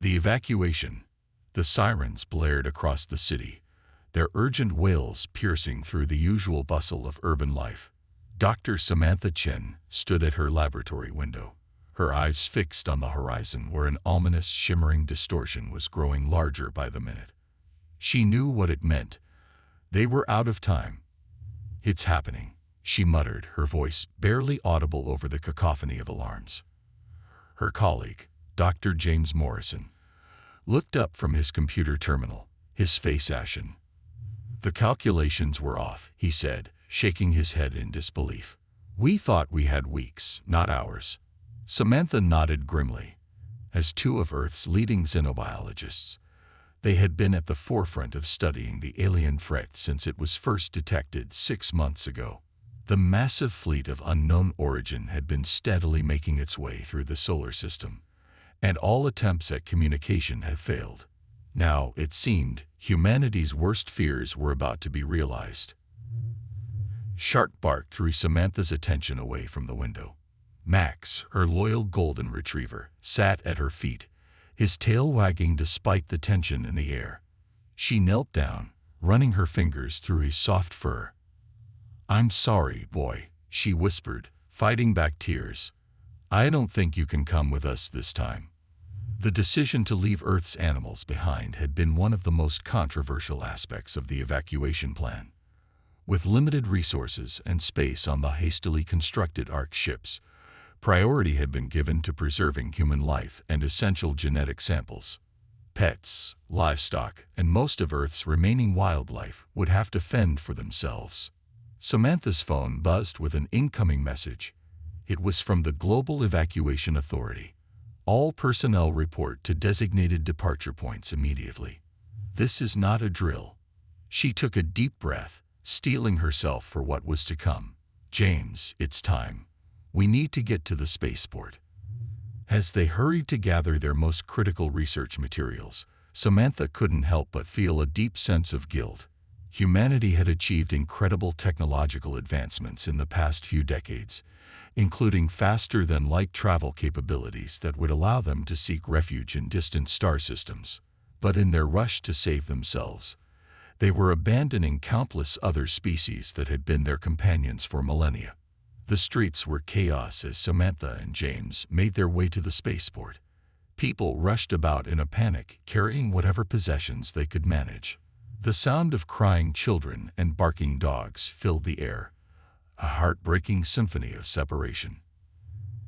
The evacuation. The sirens blared across the city, their urgent wails piercing through the usual bustle of urban life. Dr. Samantha Chen stood at her laboratory window, her eyes fixed on the horizon where an ominous, shimmering distortion was growing larger by the minute. She knew what it meant. They were out of time. "It's happening," she muttered, her voice barely audible over the cacophony of alarms. Her colleague, Dr. James Morrison, looked up from his computer terminal, his face ashen. "The calculations were off," he said, shaking his head in disbelief. "We thought we had weeks, not hours." Samantha nodded grimly. As two of Earth's leading xenobiologists, they had been at the forefront of studying the alien threat since it was first detected 6 months ago. The massive fleet of unknown origin had been steadily making its way through the solar system, and all attempts at communication had failed. Now, it seemed, humanity's worst fears were about to be realized. Shark barked drew Samantha's attention away from the window. Max, her loyal golden retriever, sat at her feet, his tail wagging despite the tension in the air. She knelt down, running her fingers through his soft fur. "I'm sorry, boy," she whispered, fighting back tears. "I don't think you can come with us this time." The decision to leave Earth's animals behind had been one of the most controversial aspects of the evacuation plan. With limited resources and space on the hastily constructed Ark ships, priority had been given to preserving human life and essential genetic samples. Pets, livestock, and most of Earth's remaining wildlife would have to fend for themselves. Samantha's phone buzzed with an incoming message. It was from the Global Evacuation Authority. "All personnel report to designated departure points immediately." This is not a drill. She took a deep breath, steeling herself for what was to come. "James, it's time. We need to get to the spaceport." As they hurried to gather their most critical research materials, Samantha couldn't help but feel a deep sense of guilt. Humanity had achieved incredible technological advancements in the past few decades, including faster-than-light travel capabilities that would allow them to seek refuge in distant star systems. But in their rush to save themselves, they were abandoning countless other species that had been their companions for millennia. The streets were chaos as Samantha and James made their way to the spaceport. People rushed about in a panic, carrying whatever possessions they could manage. The sound of crying children and barking dogs filled the air, a heartbreaking symphony of separation.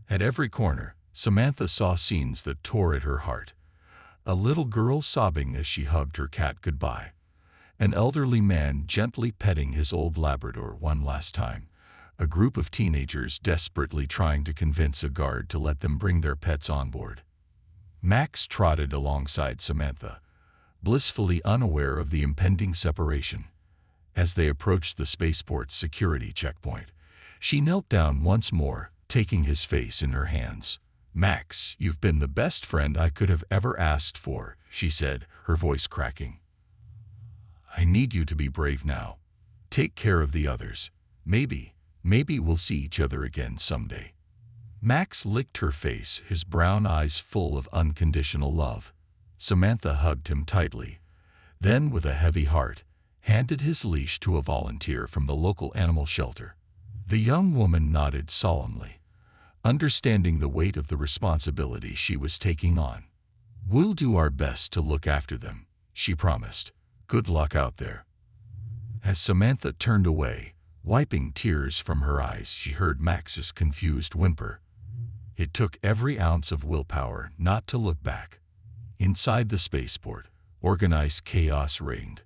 At every corner, Samantha saw scenes that tore at her heart. A little girl sobbing as she hugged her cat goodbye. An elderly man gently petting his old Labrador one last time. A group of teenagers desperately trying to convince a guard to let them bring their pets on board. Max trotted alongside Samantha, blissfully unaware of the impending separation. As they approached the spaceport's security checkpoint, she knelt down once more, taking his face in her hands. "Max, you've been the best friend I could have ever asked for," she said, her voice cracking. "I need you to be brave now. Take care of the others. Maybe we'll see each other again someday." Max licked her face, his brown eyes full of unconditional love. Samantha hugged him tightly, then with a heavy heart, handed his leash to a volunteer from the local animal shelter. The young woman nodded solemnly, understanding the weight of the responsibility she was taking on. "We'll do our best to look after them," she promised. "Good luck out there." As Samantha turned away, wiping tears from her eyes, she heard Max's confused whimper. It took every ounce of willpower not to look back. Inside the spaceport, organized chaos reigned.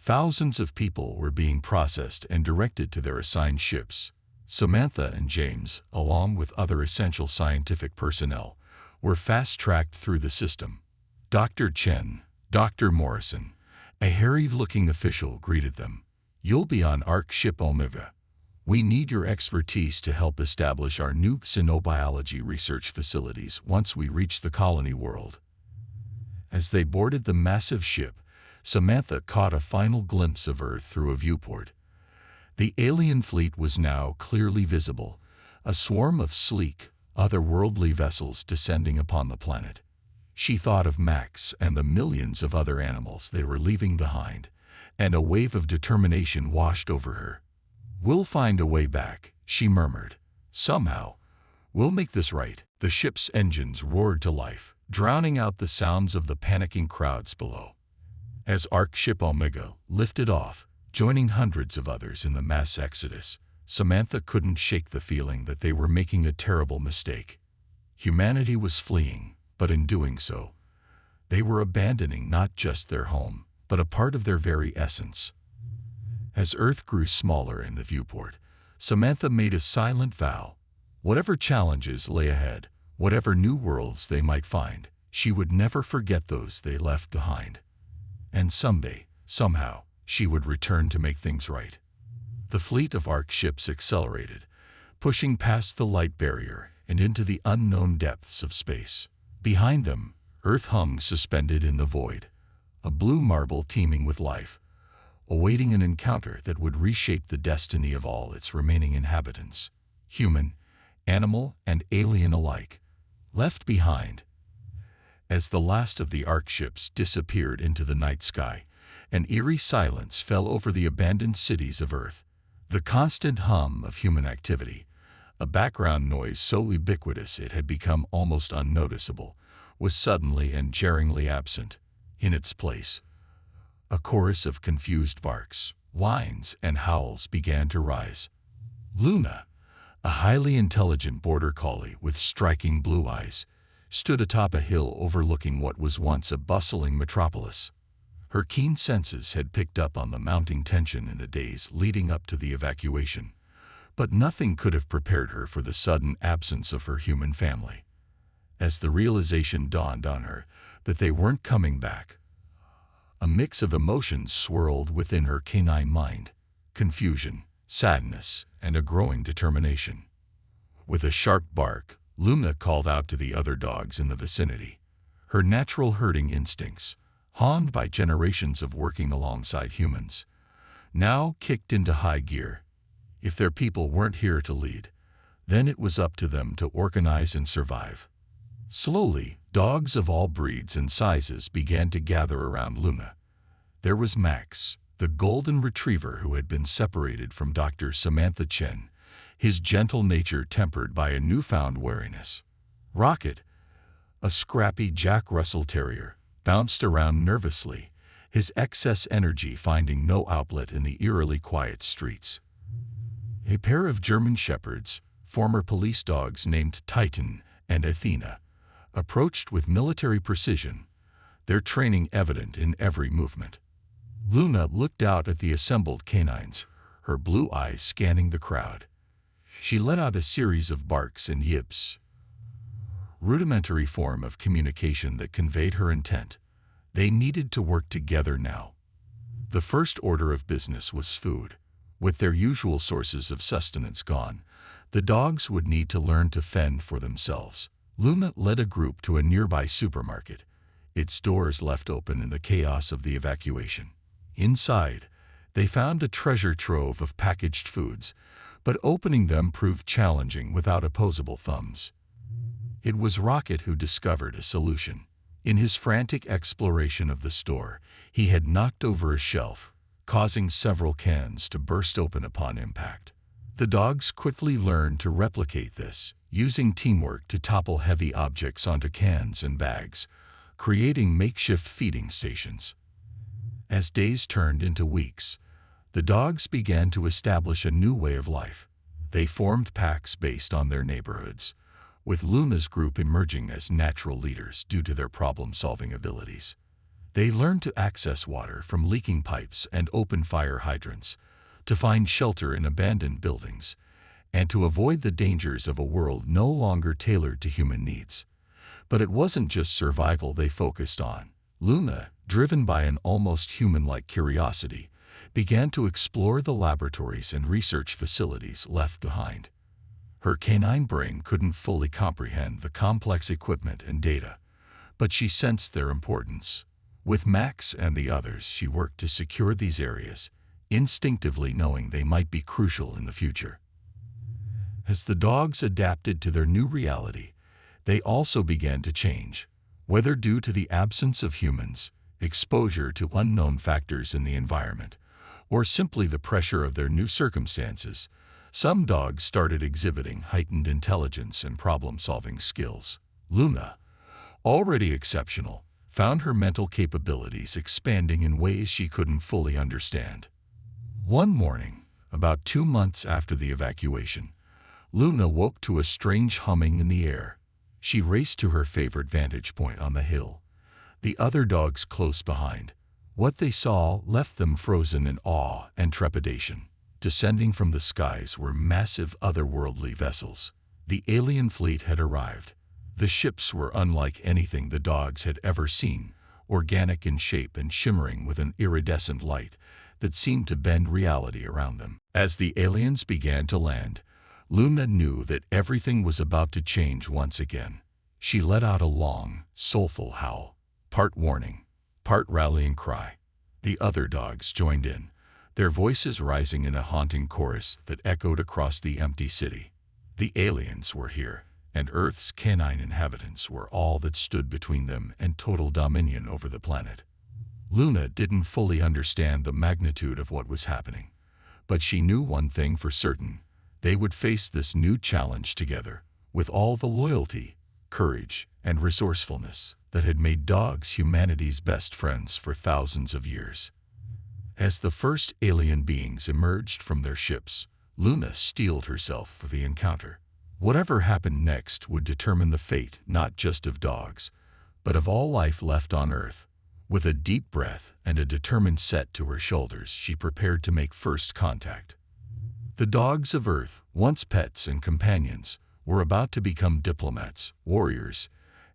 Thousands of people were being processed and directed to their assigned ships. Samantha and James, along with other essential scientific personnel, were fast-tracked through the system. Dr. Chen, Dr. Morrison, a harried-looking official greeted them. "You'll be on Ark Ship Omega. We need your expertise to help establish our new xenobiology research facilities once we reach the colony world." As they boarded the massive ship, Samantha caught a final glimpse of Earth through a viewport. The alien fleet was now clearly visible, a swarm of sleek, otherworldly vessels descending upon the planet. She thought of Max and the millions of other animals they were leaving behind, and a wave of determination washed over her. "We'll find a way back," she murmured. "Somehow. We'll make this right." The ship's engines roared to life, drowning out the sounds of the panicking crowds below. As Ark Ship Omega lifted off, joining hundreds of others in the mass exodus, Samantha couldn't shake the feeling that they were making a terrible mistake. Humanity was fleeing, but in doing so, they were abandoning not just their home, but a part of their very essence. As Earth grew smaller in the viewport, Samantha made a silent vow. Whatever challenges lay ahead, whatever new worlds they might find, she would never forget those they left behind. And someday, somehow, she would return to make things right. The fleet of Ark ships accelerated, pushing past the light barrier and into the unknown depths of space. Behind them, Earth hung suspended in the void, a blue marble teeming with life, awaiting an encounter that would reshape the destiny of all its remaining inhabitants, human, animal, and alien alike, left behind. As the last of the Ark ships disappeared into the night sky, an eerie silence fell over the abandoned cities of Earth. The constant hum of human activity, a background noise so ubiquitous it had become almost unnoticeable, was suddenly and jarringly absent. In its place, a chorus of confused barks, whines, and howls began to rise. Luna, a highly intelligent border collie with striking blue eyes, stood atop a hill overlooking what was once a bustling metropolis. Her keen senses had picked up on the mounting tension in the days leading up to the evacuation, but nothing could have prepared her for the sudden absence of her human family. As the realization dawned on her that they weren't coming back, a mix of emotions swirled within her canine mind: confusion, sadness, and a growing determination. With a sharp bark, Luna called out to the other dogs in the vicinity. Her natural herding instincts, honed by generations of working alongside humans, now kicked into high gear. If their people weren't here to lead, then it was up to them to organize and survive. Slowly, dogs of all breeds and sizes began to gather around Luna. There was Max, the golden retriever who had been separated from Dr. Samantha Chen, his gentle nature tempered by a newfound wariness. Rocket, a scrappy Jack Russell Terrier, bounced around nervously, his excess energy finding no outlet in the eerily quiet streets. A pair of German shepherds, former police dogs named Titan and Athena, approached with military precision, their training evident in every movement. Luna looked out at the assembled canines, her blue eyes scanning the crowd. She let out a series of barks and yips, rudimentary form of communication that conveyed her intent. They needed to work together now. The first order of business was food. With their usual sources of sustenance gone, the dogs would need to learn to fend for themselves. Luna led a group to a nearby supermarket, its doors left open in the chaos of the evacuation. Inside, they found a treasure trove of packaged foods, but opening them proved challenging without opposable thumbs. It was Rocket who discovered a solution. In his frantic exploration of the store, he had knocked over a shelf, causing several cans to burst open upon impact. The dogs quickly learned to replicate this, using teamwork to topple heavy objects onto cans and bags, creating makeshift feeding stations. As days turned into weeks, the dogs began to establish a new way of life. They formed packs based on their neighborhoods, with Luna's group emerging as natural leaders due to their problem-solving abilities. They learned to access water from leaking pipes and open fire hydrants, to find shelter in abandoned buildings, and to avoid the dangers of a world no longer tailored to human needs. But it wasn't just survival they focused on. Luna, driven by an almost human-like curiosity, began to explore the laboratories and research facilities left behind. Her canine brain couldn't fully comprehend the complex equipment and data, but she sensed their importance. With Max and the others, she worked to secure these areas, instinctively knowing they might be crucial in the future. As the dogs adapted to their new reality, they also began to change. Whether due to the absence of humans, exposure to unknown factors in the environment, or simply the pressure of their new circumstances, some dogs started exhibiting heightened intelligence and problem-solving skills. Luna, already exceptional, found her mental capabilities expanding in ways she couldn't fully understand. One morning, about 2 months after the evacuation, Luna woke to a strange humming in the air. She raced to her favorite vantage point on the hill, the other dogs close behind. What they saw left them frozen in awe and trepidation. Descending from the skies were massive otherworldly vessels. The alien fleet had arrived. The ships were unlike anything the dogs had ever seen, organic in shape and shimmering with an iridescent light that seemed to bend reality around them. As the aliens began to land, Luna knew that everything was about to change once again. She let out a long, soulful howl, part warning, part rallying cry. The other dogs joined in, their voices rising in a haunting chorus that echoed across the empty city. The aliens were here, and Earth's canine inhabitants were all that stood between them and total dominion over the planet. Luna didn't fully understand the magnitude of what was happening, but she knew one thing for certain: they would face this new challenge together, with all the loyalty, courage, and resourcefulness that had made dogs humanity's best friends for thousands of years. As the first alien beings emerged from their ships, Luna steeled herself for the encounter. Whatever happened next would determine the fate not just of dogs, but of all life left on Earth. With a deep breath and a determined set to her shoulders, she prepared to make first contact. The dogs of Earth, once pets and companions, were about to become diplomats, warriors,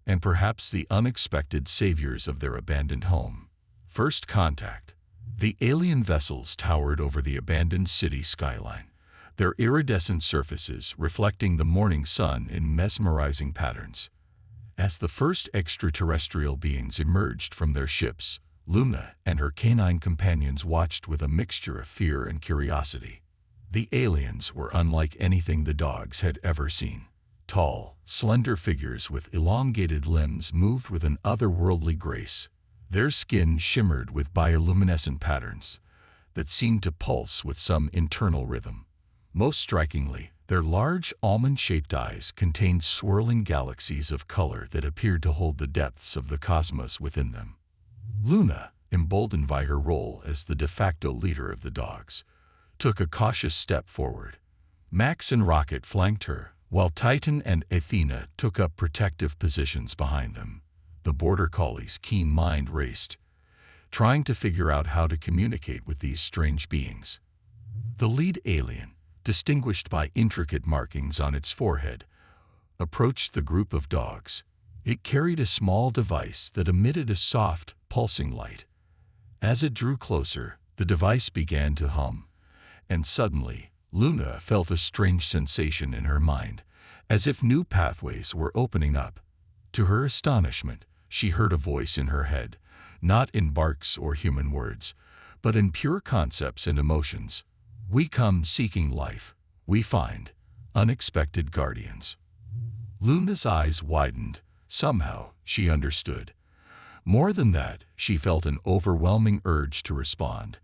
and perhaps the unexpected saviors of their abandoned home. First contact. The alien vessels towered over the abandoned city skyline, their iridescent surfaces reflecting the morning sun in mesmerizing patterns. As the first extraterrestrial beings emerged from their ships, Luna and her canine companions watched with a mixture of fear and curiosity. The aliens were unlike anything the dogs had ever seen. Tall, slender figures with elongated limbs moved with an otherworldly grace. Their skin shimmered with bioluminescent patterns that seemed to pulse with some internal rhythm. Most strikingly, their large almond-shaped eyes contained swirling galaxies of color that appeared to hold the depths of the cosmos within them. Luna, emboldened by her role as the de facto leader of the dogs, took a cautious step forward. Max and Rocket flanked her, while Titan and Athena took up protective positions behind them. The border collie's keen mind raced, trying to figure out how to communicate with these strange beings. The lead alien, distinguished by intricate markings on its forehead, approached the group of dogs. It carried a small device that emitted a soft, pulsing light. As it drew closer, the device began to hum, and suddenly, Luna felt a strange sensation in her mind, as if new pathways were opening up. To her astonishment, she heard a voice in her head, not in barks or human words, but in pure concepts and emotions. "We come seeking life. We find unexpected guardians." Luna's eyes widened. Somehow, she understood. More than that, she felt an overwhelming urge to respond.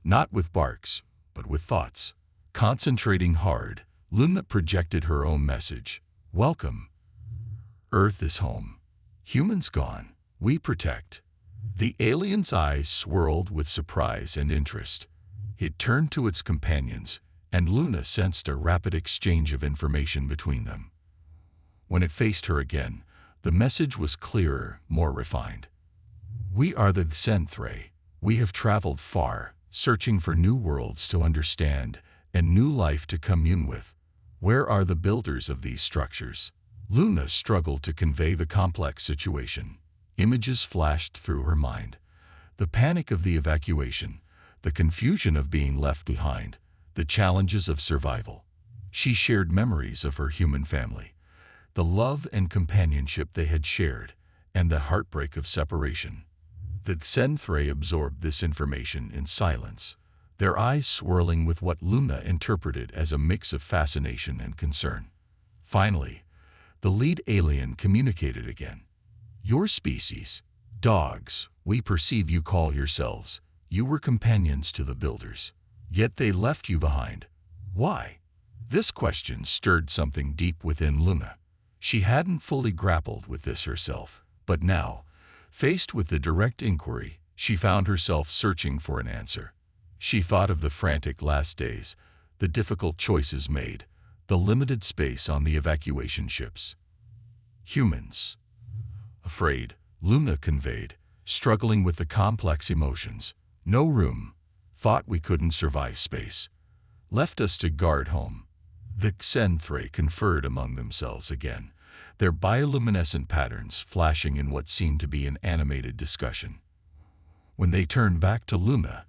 Not with barks, but with thoughts. Concentrating hard, Luna projected her own message. "Welcome. Earth is home. Humans gone. We protect." The alien's eyes swirled with surprise and interest. It turned to its companions, and Luna sensed a rapid exchange of information between them. When it faced her again, the message was clearer, more refined. "We are the Xenthrae. We have traveled far, searching for new worlds to understand and new life to commune with. Where are the builders of these structures?" Luna struggled to convey the complex situation. Images flashed through her mind. The panic of the evacuation, the confusion of being left behind, the challenges of survival. She shared memories of her human family, the love and companionship they had shared, and the heartbreak of separation. The Xenthrae absorbed this information in silence, their eyes swirling with what Luna interpreted as a mix of fascination and concern. Finally, the lead alien communicated again. Your species, dogs, we perceive you call yourselves. You were companions to the builders. Yet they left you behind. Why? This question stirred something deep within Luna. She hadn't fully grappled with this herself, but now, faced with the direct inquiry, she found herself searching for an answer. She thought of the frantic last days, the difficult choices made, the limited space on the evacuation ships. Humans. Afraid, Luna conveyed, struggling with the complex emotions. No room. Thought we couldn't survive space. Left us to guard home. The Xenthrae conferred among themselves again, their bioluminescent patterns flashing in what seemed to be an animated discussion. When they turned back to Luna,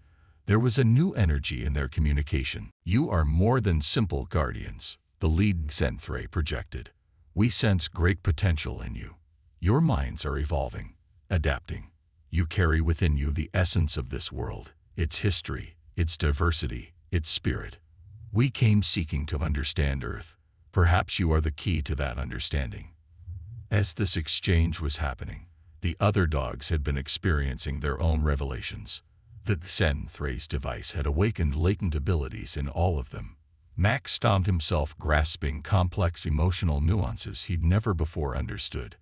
there was a new energy in their communication. You are more than simple guardians, the lead Xenthrae projected. We sense great potential in you. Your minds are evolving, adapting. You carry within you the essence of this world, its history, its diversity, its spirit. We came seeking to understand Earth. Perhaps you are the key to that understanding. As this exchange was happening, the other dogs had been experiencing their own revelations. The Xenthrae's device had awakened latent abilities in all of them. Max found himself grasping complex emotional nuances he'd never before understood.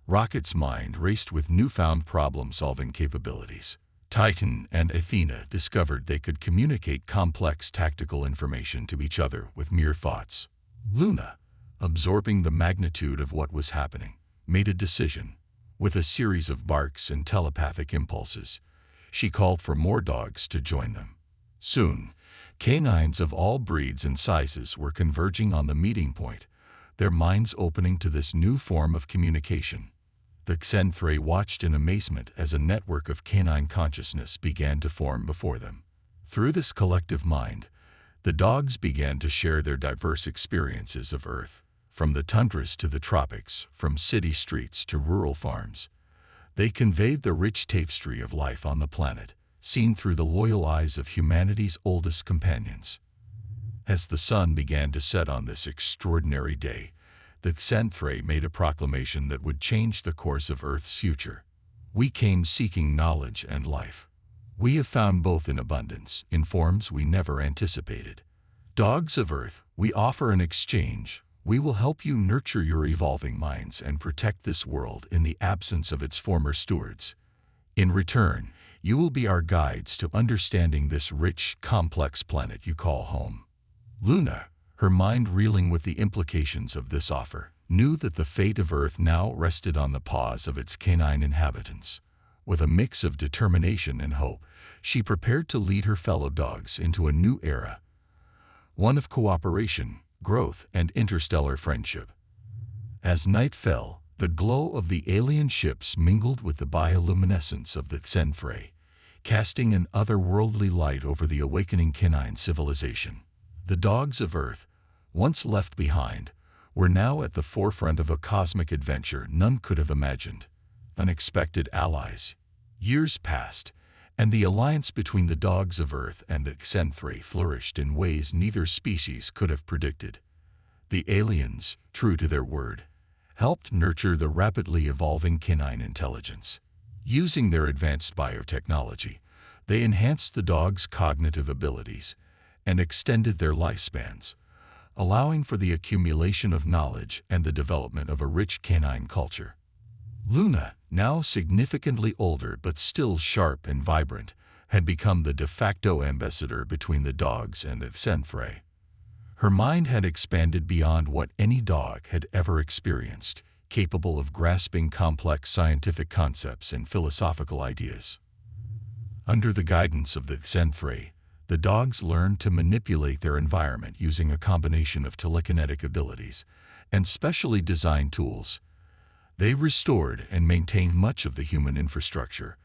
Rocket's mind raced with newfound problem-solving capabilities. Titan and Athena discovered they could communicate complex tactical information to each other with mere thoughts. Luna, absorbing the magnitude of what was happening, made a decision. With a series of barks and telepathic impulses, she called for more dogs to join them. Soon, canines of all breeds and sizes were converging on the meeting point, their minds opening to this new form of communication. The Xenthrae watched in amazement as a network of canine consciousness began to form before them. Through this collective mind, the dogs began to share their diverse experiences of Earth, from the tundras to the tropics, from city streets to rural farms. They conveyed the rich tapestry of life on the planet, seen through the loyal eyes of humanity's oldest companions. As the sun began to set on this extraordinary day, the Xenthrae made a proclamation that would change the course of Earth's future. We came seeking knowledge and life. We have found both in abundance, in forms we never anticipated. Dogs of Earth, we offer an exchange. We will help you nurture your evolving minds and protect this world in the absence of its former stewards. In return, you will be our guides to understanding this rich, complex planet you call home. Luna, her mind reeling with the implications of this offer, knew that the fate of Earth now rested on the paws of its canine inhabitants. With a mix of determination and hope, she prepared to lead her fellow dogs into a new era, one of cooperation, growth, and interstellar friendship. As night fell, the glow of the alien ships mingled with the bioluminescence of the Xenthrae, casting an otherworldly light over the awakening canine civilization. The dogs of Earth, once left behind, were now at the forefront of a cosmic adventure none could have imagined. Unexpected allies. Years passed, and the alliance between the dogs of Earth and the Xenthrae flourished in ways neither species could have predicted. The aliens, true to their word, helped nurture the rapidly evolving canine intelligence. Using their advanced biotechnology, they enhanced the dogs' cognitive abilities and extended their lifespans, allowing for the accumulation of knowledge and the development of a rich canine culture. Luna, now significantly older but still sharp and vibrant, had become the de facto ambassador between the dogs and the Xenthrae. Her mind had expanded beyond what any dog had ever experienced, capable of grasping complex scientific concepts and philosophical ideas. Under the guidance of the Xenthrae, the dogs learned to manipulate their environment using a combination of telekinetic abilities and specially designed tools. They restored and maintained much of the human infrastructure,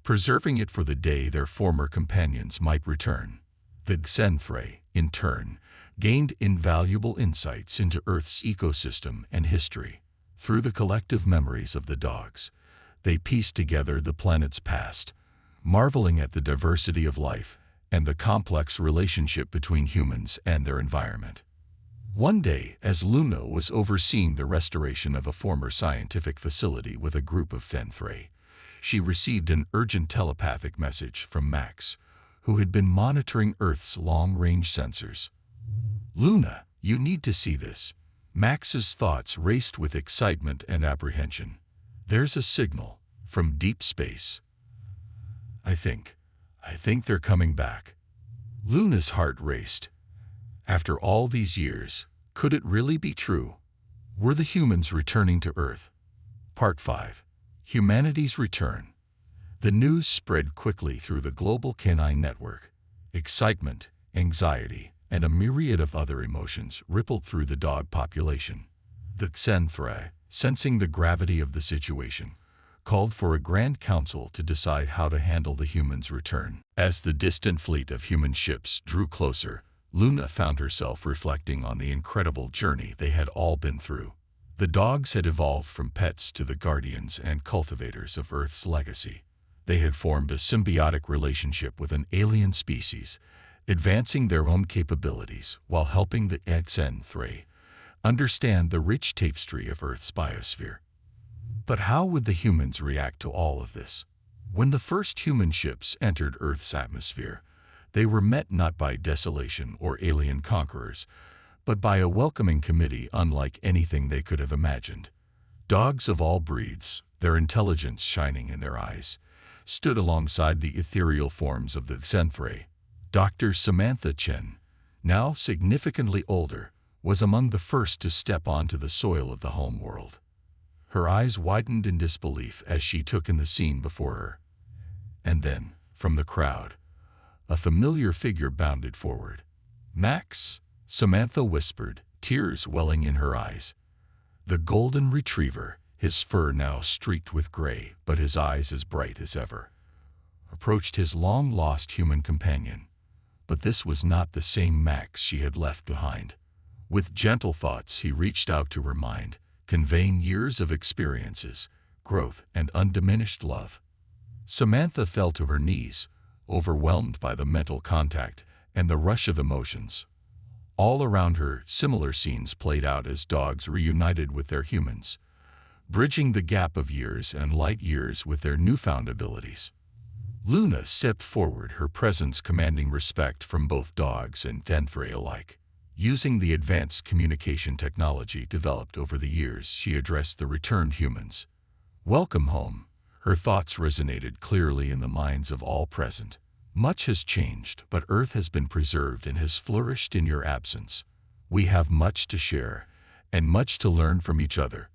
preserving it for the day their former companions might return. The Xenthrae, in turn, gained invaluable insights into Earth's ecosystem and history. Through the collective memories of the dogs, they pieced together the planet's past, marveling at the diversity of life and the complex relationship between humans and their environment. One day, as Luna was overseeing the restoration of a former scientific facility with a group of Fenfrey, she received an urgent telepathic message from Max, who had been monitoring Earth's long-range sensors. "Luna, you need to see this." Max's thoughts raced with excitement and apprehension. "There's a signal from deep space. I think they're coming back." Luna's heart raced. After all these years, could it really be true? Were the humans returning to Earth? Part 5. Humanity's Return. The news spread quickly through the global canine network. Excitement, anxiety, and a myriad of other emotions rippled through the dog population. The Xenfrei, sensing the gravity of the situation, called for a grand council to decide how to handle the humans' return. As the distant fleet of human ships drew closer, Luna found herself reflecting on the incredible journey they had all been through. The dogs had evolved from pets to the guardians and cultivators of Earth's legacy. They had formed a symbiotic relationship with an alien species, advancing their own capabilities while helping the Xenfrei understand the rich tapestry of Earth's biosphere. But how would the humans react to all of this? When the first human ships entered Earth's atmosphere, they were met not by desolation or alien conquerors, but by a welcoming committee unlike anything they could have imagined. Dogs of all breeds, their intelligence shining in their eyes, stood alongside the ethereal forms of the Xenfrei. Dr. Samantha Chen, now significantly older, was among the first to step onto the soil of the home world. Her eyes widened in disbelief as she took in the scene before her. And then, from the crowd, a familiar figure bounded forward. "Max," Samantha whispered, tears welling in her eyes. The golden retriever, his fur now streaked with gray but his eyes as bright as ever, approached his long-lost human companion. But this was not the same Max she had left behind. With gentle thoughts he reached out to her mind, conveying years of experiences, growth, and undiminished love. Samantha fell to her knees, overwhelmed by the mental contact and the rush of emotions. All around her, similar scenes played out as dogs reunited with their humans, bridging the gap of years and light years with their newfound abilities. Luna stepped forward, her presence commanding respect from both dogs and Xenfrei alike. Using the advanced communication technology developed over the years, she addressed the returned humans. "Welcome home." Her thoughts resonated clearly in the minds of all present. "Much has changed, but Earth has been preserved and has flourished in your absence. We have much to share, and much to learn from each other."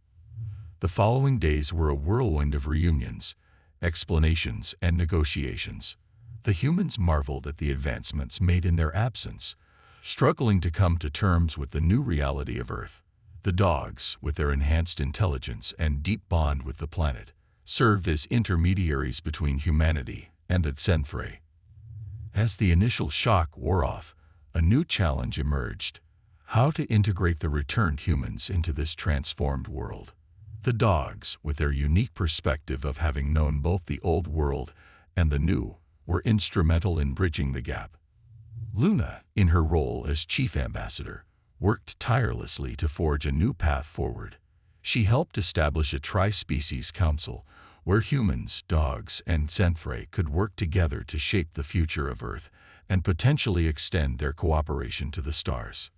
The following days were a whirlwind of reunions, explanations, and negotiations. The humans marveled at the advancements made in their absence, struggling to come to terms with the new reality of Earth. The dogs, with their enhanced intelligence and deep bond with the planet, served as intermediaries between humanity and the Xenfrei. As the initial shock wore off, a new challenge emerged: how to integrate the returned humans into this transformed world. The dogs, with their unique perspective of having known both the old world and the new, were instrumental in bridging the gap. Luna, in her role as chief ambassador, worked tirelessly to forge a new path forward. She helped establish a tri-species council where humans, dogs, and Xenfrei could work together to shape the future of Earth and potentially extend their cooperation to the stars.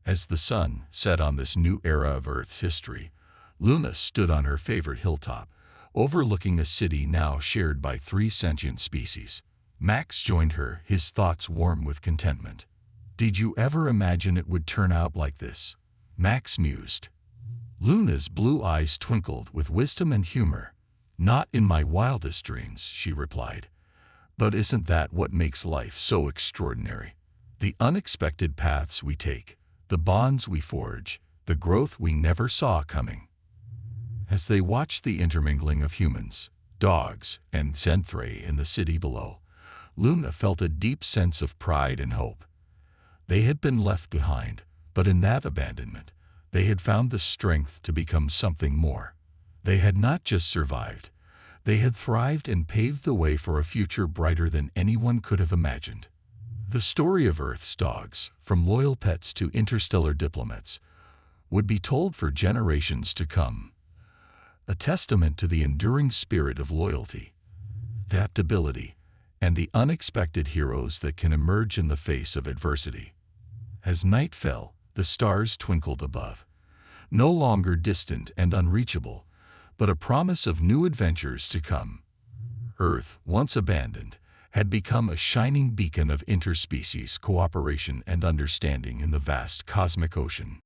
As the sun set on this new era of Earth's history, Luna stood on her favorite hilltop, overlooking a city now shared by 3 sentient species. Max joined her, his thoughts warm with contentment. "Did you ever imagine it would turn out like this?" Max mused. Luna's blue eyes twinkled with wisdom and humor. "Not in my wildest dreams," she replied. "But isn't that what makes life so extraordinary? The unexpected paths we take, the bonds we forge, the growth we never saw coming." As they watched the intermingling of humans, dogs, and Xenfrei in the city below, Luna felt a deep sense of pride and hope. They had been left behind, but in that abandonment, they had found the strength to become something more. They had not just survived, they had thrived and paved the way for a future brighter than anyone could have imagined. The story of Earth's dogs, from loyal pets to interstellar diplomats, would be told for generations to come. A testament to the enduring spirit of loyalty, adaptability, and the unexpected heroes that can emerge in the face of adversity. As night fell, the stars twinkled above, no longer distant and unreachable, but a promise of new adventures to come. Earth, once abandoned, had become a shining beacon of interspecies cooperation and understanding in the vast cosmic ocean.